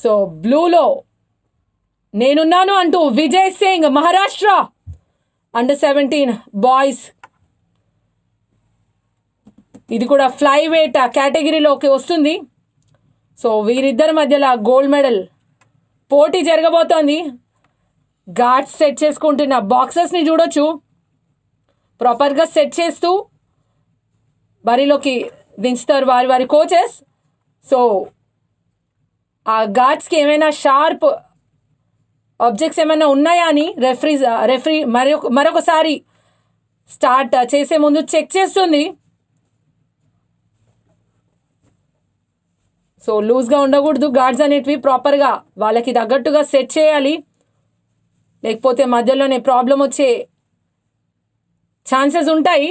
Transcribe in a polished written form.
So బ్లూలో నేనున్నాను అంటూ Vijay Singh Maharashtra అండర్-17 boys, ఇది కూడా ఫ్లై వెయిట్ కేటగిరీలోకి వస్తుంది. సో వీరిద్దరి మధ్యలో గోల్డ్ మెడల్ పోటీ జరగబోతోంది. గార్డ్స్ సెట్ చేసుకుంటున్న బాక్సర్స్ని చూడొచ్చు, ప్రాపర్గా సెట్ చేస్తూ బరిలోకి దించుతారు వారి వారి కోచెస్. సో ఆ గార్డ్స్కి ఏమైనా షార్ప్ ఆబ్జెక్ట్స్ ఏమైనా ఉన్నాయా అని రెఫరీ మరొకసారి స్టార్ట్ చేసే ముందు చెక్ చేస్తుంది. సో లూజ్గా ఉండకూడదు గార్డ్స్ అనేటివి, ప్రాపర్గా వాళ్ళకి తగ్గట్టుగా సెట్ చేయాలి, లేకపోతే మధ్యలోనే ప్రాబ్లం వచ్చే ఛాన్సెస్ ఉంటాయి.